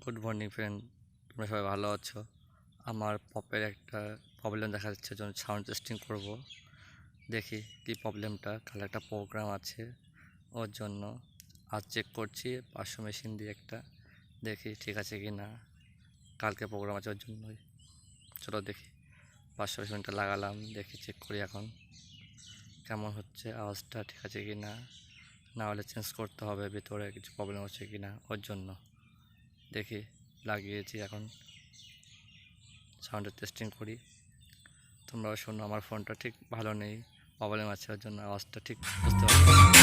Good morning friend, তোমরা সবাই ভালো আছো? আমার পপের একটা প্রবলেম দেখা যাচ্ছে, জন্য সাউন্ড টেস্টিং করব। দেখি কি প্রবলেমটা। কাল একটা প্রোগ্রাম আছে, ওর জন্য আজ চেক করছি 500 মেশিন দিয়ে একটা। দেখি ঠিক আছে কি না। কালকে প্রোগ্রাম আছে ওর জন্যই। চলো দেখি 500 মেশিনটা লাগালাম, দেখি চেক করি এখন কেমন হচ্ছে, আওয়াজটা ঠিক আছে কি না। না হলে চেঞ্জ করতে হবে, ভিতরে কিছু প্রবলেম হচ্ছে কি না ওর জন্য। দেখি, লাগিয়েছি, এখন সাউন্ডের টেস্টিং করি। তোমরাও শোনো, আমার ফোনটা ঠিক ভালো নেই, প্রবলেম আছে, ওর জন্য আওয়াজটা ঠিক বুঝতে পারছি।